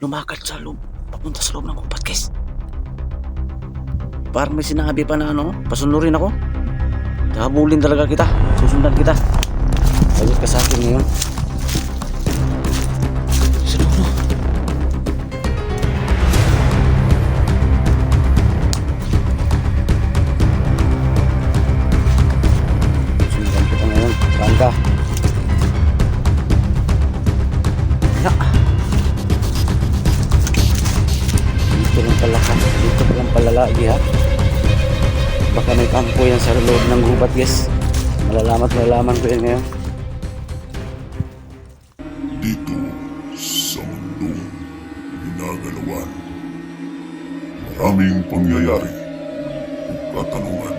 lumakad sa loob, papunta sa loob ng gubat, guys. Parang may sinabi pa na ano, pasunurin ako. Habulin talaga kita, susundan kita. Ayos ka sa akin ngayon. Sa dulo. Susundan kita ngayon, saan ka? Ya. Dito lang pala lagi ha. Baka may kampo yan sa loob ng gubat, guys. Malalaman ko yan ngayon. Dito sa mundong ginagalawan, maraming pangyayari o katanungan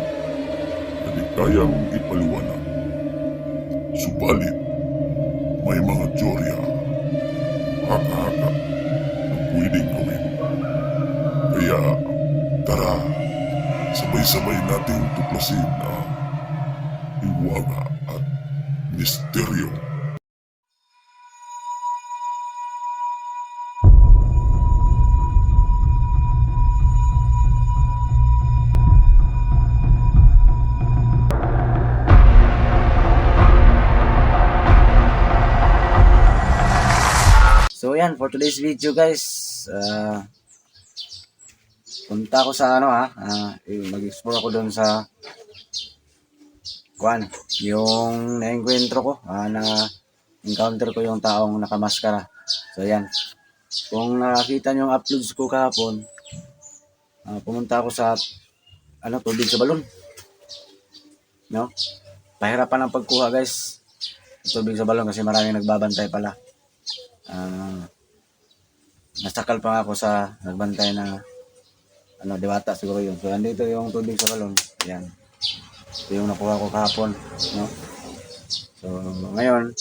na di kayang ipaliwanag. Subalit, may mga teorya, haka-haka na pwedeng gawin. Kaya, tara, sabay-sabay nating tuklasin ang hiwaga at misteryo. So yan, for today's video, guys, punta ako sa ano mag-explore ako doon sa yung na-encuentro ko, na-encounter ko yung taong nakamaskara. So yan, kung nakakita nyo yung uploads ko kahapon, pumunta ako sa tubig sa balon, no? Pahirapan ang pagkuha, guys, tubig sa balon kasi maraming nagbabantay pala. Nasakal pa nga ako sa nagbantay na diwata siguro yun. So andito yung tubig sa balon. Yan. Ito yung nakuha ko kahapon, no? So ngayon,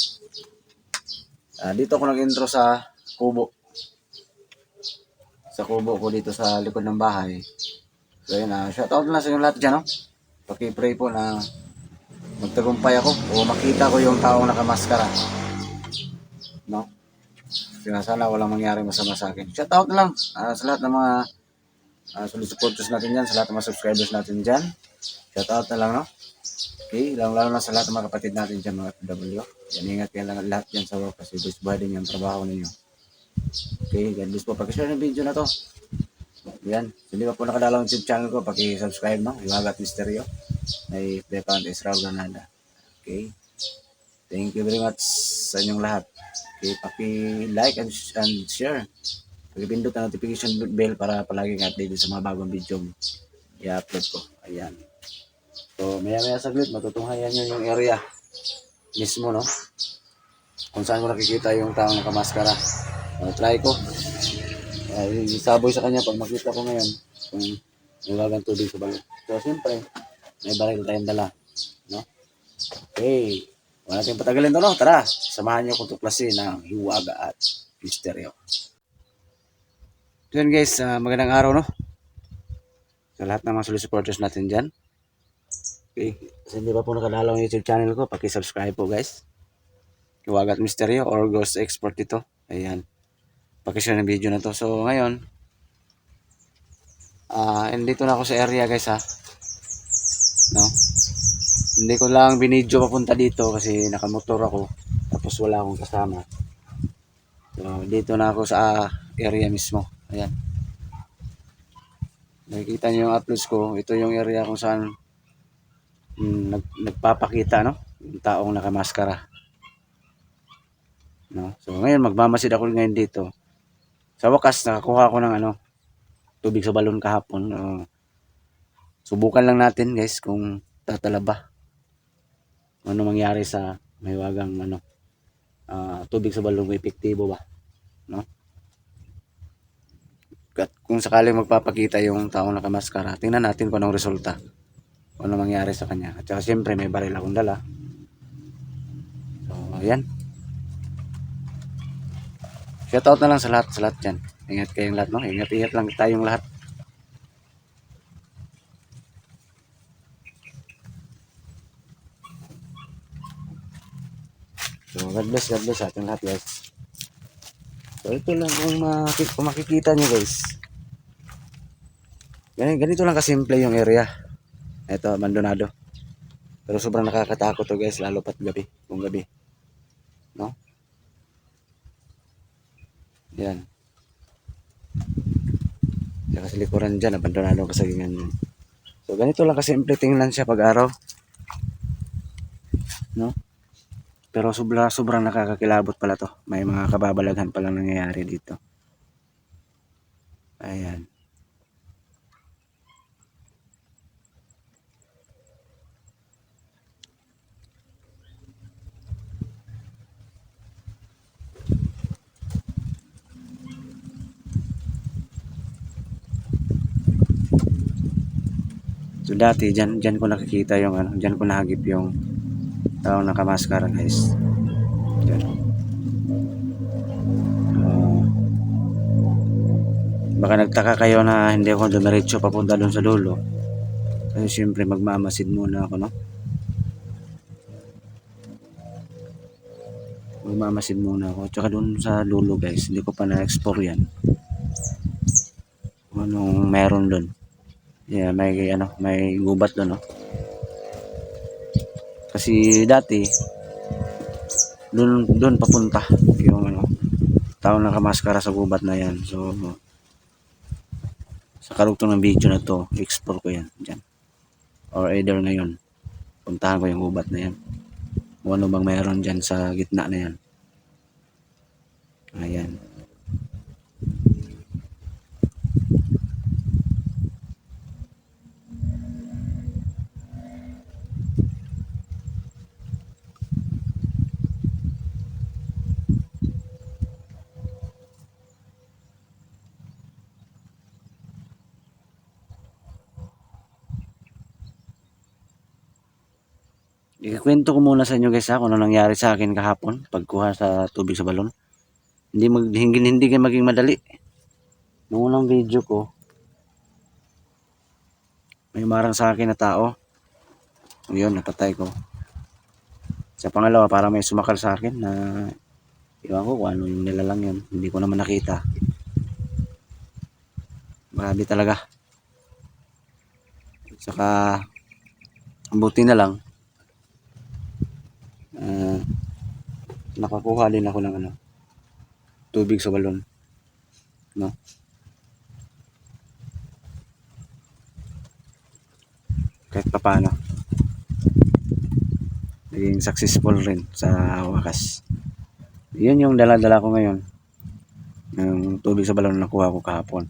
dito ako nag-intro sa kubo. Sa kubo ko dito sa likod ng bahay. So yun, shout out na sa inyo lahat dyan, no? Paki-pray po na magtagumpay ako o makita ko yung taong nakamaskara, no? Sana walang mangyari masama sa akin. Shout out na lang sa lahat ng mga solid supporters natin dyan, sa lahat ng mga subscribers natin dyan. Shout out na lang, no? Okay, lalo na sa lahat ng mga kapatid natin dyan, mga FW. Yan, ingat kayo lang lahat dyan sa work kasi buhay din yung trabaho ninyo. Okay, God bless po. Pag-share ng video na to. Yan, hindi pa po nakadalaw yung YouTube channel ko, paki-subscribe, no? Hiwaga at Misteryo. May account is Raul Granada. Okay, thank you very much sa inyong lahat. Okay, paki-like and share. Pag-pindot ang notification bell para palaging update sa mga bagong video i-upload ko. Ayan. So, maya-maya saglit, matutunghayan nyo yung area mismo, no? Kung saan ko nakikita yung taong nakamaskara. Try ko. Isaboy sa kanya pag makita ko ngayon kung nilagang tubig sa balon. So, siyempre, may baril tayong dala, no? Okay. Wala natin patagalin to, no? Tara, samahan nyo kung tuklasin ng hiwaga at misteryo. Yun, guys, magandang araw, no? Sa lahat ng mga solid supporters natin dyan. Okay, kasi hindi pa po nakadalaw yung YouTube channel ko, paki-subscribe po, guys. Hiwaga at Misteryo or Ghost Export ito. Ayan. Paki-share ng video na to. So, ngayon, dito na ako sa area, guys, ha. No? Hindi ko lang binidyo papunta dito kasi nakamotor ako. Tapos wala akong kasama. So, dito na ako sa area mismo. Ayan. Nakikita nyo yung uploads ko. Ito yung area kung saan nagpapakita, no? Yung taong nakamaskara. No? So ngayon magmamasid ako ngayon dito. Sa wakas nakakuha ako ng tubig sa balon kahapon. Subukan lang natin, guys, kung tatala ba. Ano mangyari sa mahiwagang tubig sa balon, epektibo ba, no? At kung sakaling magpapakita yung taong nakamaskara, tingnan natin kung anong resulta. Kung ano mangyari sa kanya. At saka siyempre may baril akong dala. So ayan. Shoutout na lang sa lahat dyan. Ingat kayong lahat, no? Ingat lang tayong lahat. So, God bless sa ating lahat, guys. So ito lang kung makikita nyo guys. Ganito lang kasimple yung area. Ito, abandonado. Pero sobrang nakakatakot to guys, lalo pat gabi, kung gabi. No? Yan. Saka sa likuran dyan, abandonado kasagingan yun. So ganito lang kasimple tingnan siya pag araw. No? Pero sobrang nakakakilabot pala to. May mga kababalaghan palang nangyayari dito. Ayan. So dati dyan ko nakikita yung ano, dyan ko nahagip yung taong nakamaskara guys. Dyan. Baka nagtaka kayo na hindi ako dumiretso papunta doon sa dulo. Kasi syempre magmamasid muna ako, no? Magmamasid muna ako. Tsaka doon sa dulo guys, hindi ko pa na-explore yan. Kung anong meron doon. Yeah, may gubat doon, no? Kasi dati doon papunta yung ano, taong nakamaskara sa gubat na yan. So sa karugtong ng video na to, explore ko yan dyan. Or either ngayon, puntahan ko yung gubat na yan. Kung ano bang meron dyan sa gitna na yan. Ayan. Ikwento ko muna sa inyo guys kung ano nangyari sa akin kahapon pagkuha sa tubig sa balon. Hindi maging madali. Noong unang video ko, may marang sa akin na tao. Yun, napatay ko. Sa pangalawa, parang may sumakal sa akin na iwan ko kung ano yung nilalang yun. Hindi ko naman nakita. Grabe talaga. Saka, buti na lang. Nakakuha din ako ng ano, tubig sa balon. No? Kahit papaano. Naging successful rin sa wakas. Yun yung dala-dala ko ngayon. Yung tubig sa balon na nakuha ko kahapon.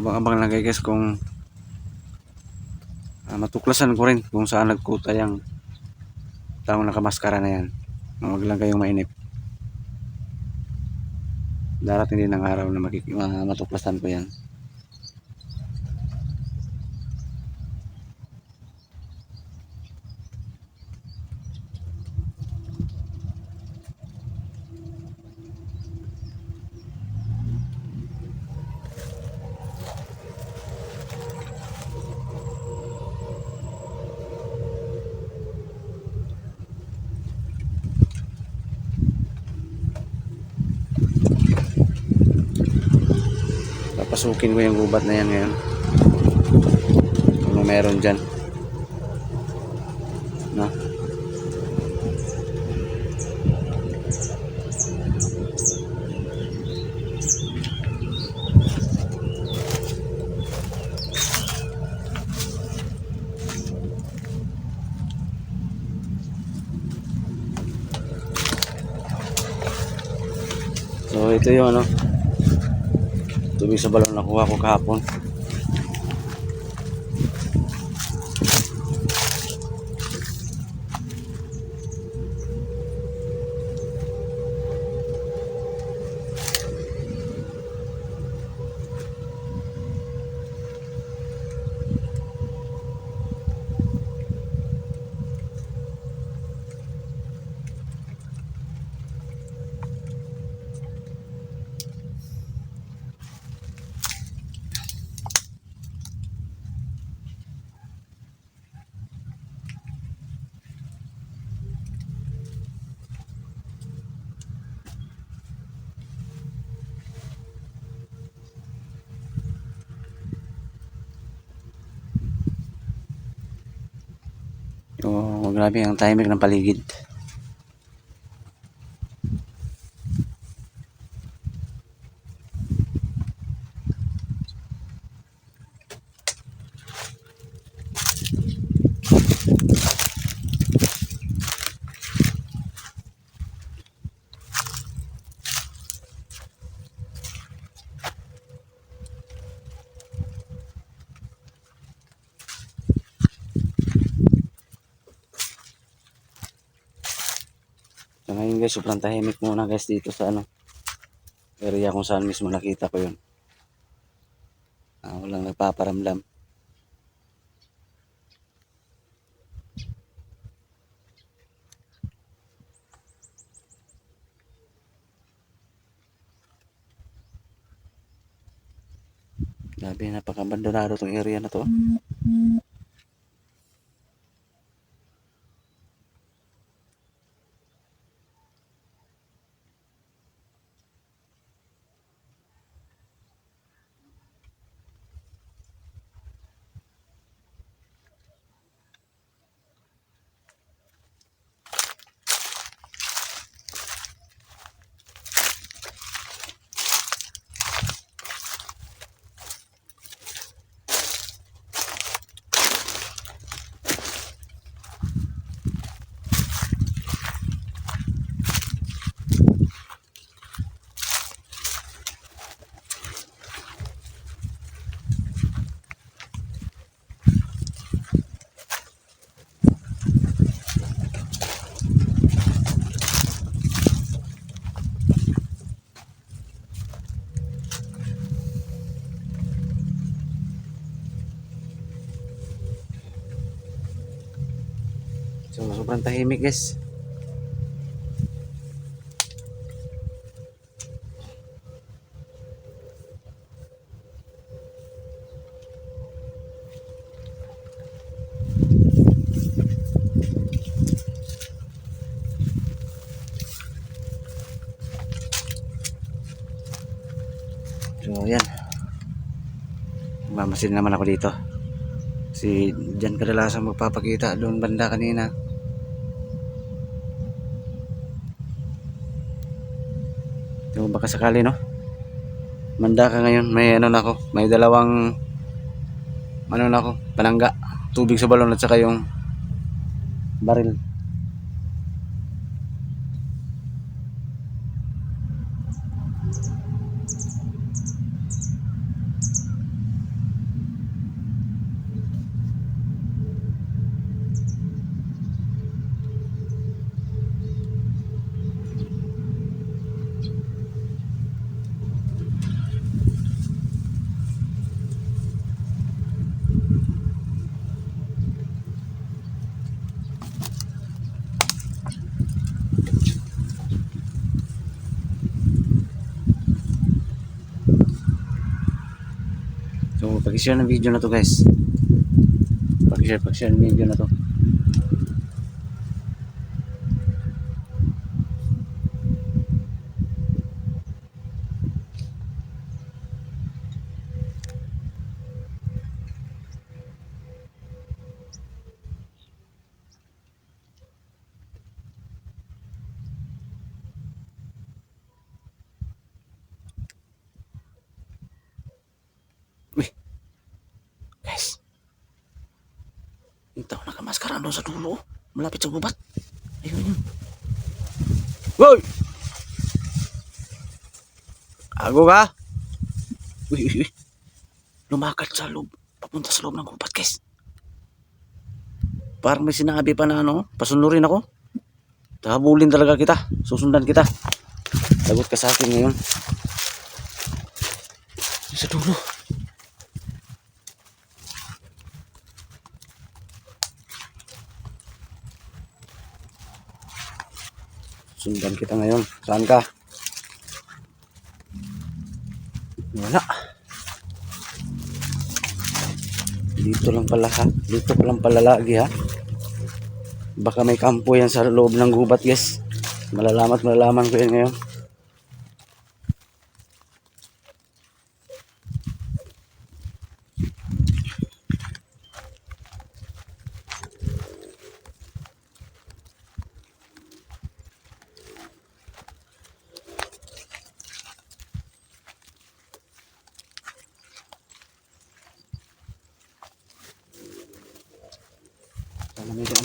Abang-abang lang guys kung matuklasan ko rin kung saan nagkuta yung taong nakamaskara na yan. Huwag lang kayong mainip. Darating din ang araw na matuklasan ko yan. Papasukin ko yung gubat na yan ngayon. Kung meron dyan. No? So ito yung ano, tubig sa balon na nakuha ko kahapon. grabe ang tahimik ng paligid. So ngayon guys, sobrang tahimik muna guys dito sa area kung saan mismo nakita ko yun. Walang nagpaparamdam. Grabe, napaka-abandonado tong area na to. So sobrang tahimik guys. So yan, mamasid naman ako dito. Si dyan kadalasan magpapakita, doon banda kanina. Ito baka sakali no, manda ka ngayon, may na ako, may dalawang na ako, panangga, tubig sa balon at saka yung baril. So pag-share ng video na to guys, pag-share ng video na to. Uy, guys, yung tao nakamaskara doon sa dulo, malapit sa gubat. Ayun yun. Woy! Ago ka? Uy, uy, uy. Lumakad sa loob, papunta sa loob ng gubat guys. Parang may sinabi pa na pasunurin ako. Habulin talaga kita, susundan kita. Lagot ka sa akin ngayon. Sa dulo. Sundan kita ngayon. Saan ka? Wala. Dito lang pala ha. Dito pa lang pala lagi ha. Baka may kampo yan sa loob ng gubat guys. Malalaman ko yan ngayon.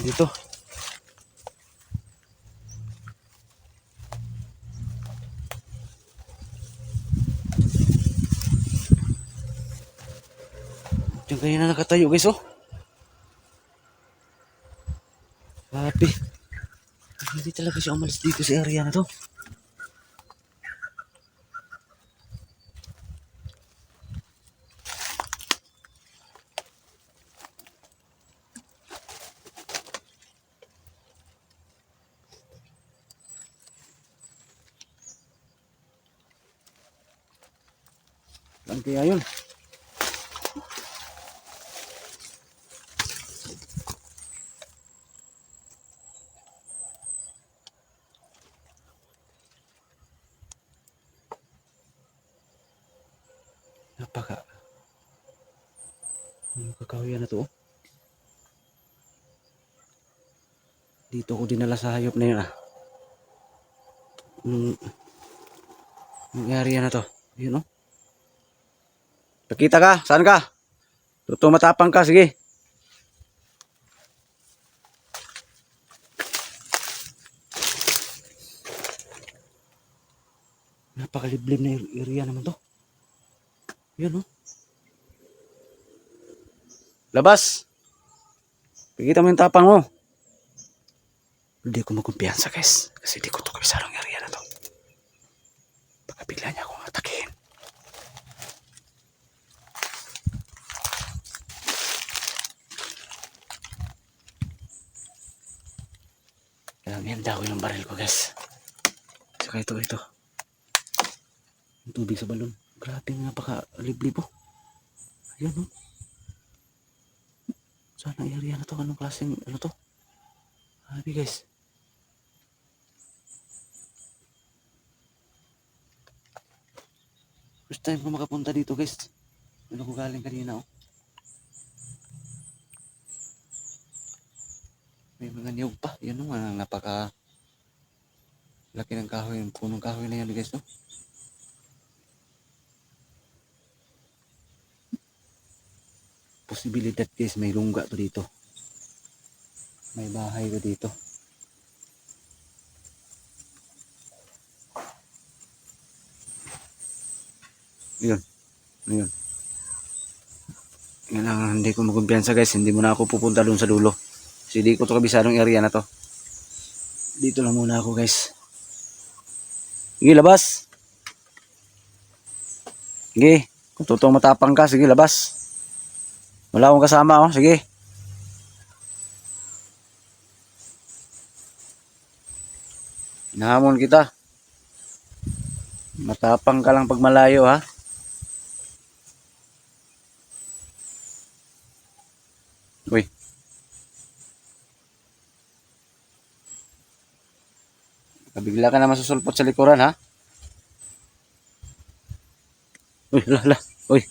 Dito. Diyan kanina nakatayo guys oh. Grabe. Hindi talaga siya umalis dito sa area na to. Saan kaya yun? Napaka ano kakahuyan na to oh. Dito ko dinala sa hayop na yun ah. Yung area na to. Yun oh. Pakita ka, saan ka? Totoo matapang ka, sige. Napakaliblim na area naman to. Yun oh. Labas. Pakita mo yung tapang mo. Hindi ko magkumpiyansa guys. Kasi di ko to kabisarong area na to. Baka bigla niya akong atakihin. Kailangan handa ko yung baril ko guys. Saka ito. Yung tubig sa balon. Grabe nga napaka-liblib oh. Ayan oh. Saan ang area na to? Anong klaseng ano to? Grabe guys. First time ko makapunta dito guys. Ano ko galing kanina oh. May mga niyog pa. Yan oh, napaka laki ng kahoy. Yung punong kahoy na yan guys oh. Posibilidad guys, may lungga to dito. May bahay to dito. Yun. Yan ang hindi ko magkumpiyansa guys. Hindi muna ako pupunta doon sa dulo. Kasi di ko to kabisadong area na to. Dito lang muna ako guys. Sige, labas. Sige. Kung totoo matapang ka, sige, labas. Wala akong kasama oh. Sige. Nahamon kita. Matapang ka lang pag malayo ha. Uy. Kabigla ka na masusulpot sa likuran ha. Uy, la. Uy.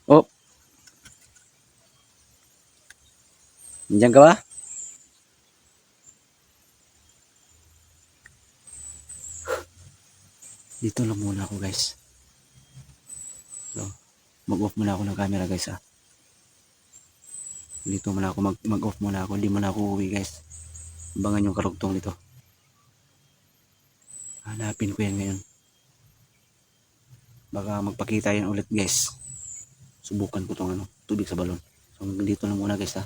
Oh. Nandiyan ka ba? Dito lang muna ako guys. So, mag-off muna ako ng camera guys ha. Dito muna ako mag-off muna ako. Hindi muna ako uwi guys. Abangan yung karugtong dito. Hanapin ko yan ngayon. Baka magpakita yan ulit guys. Subukan ko tong tubig sa balon. So dito lang muna guys ha.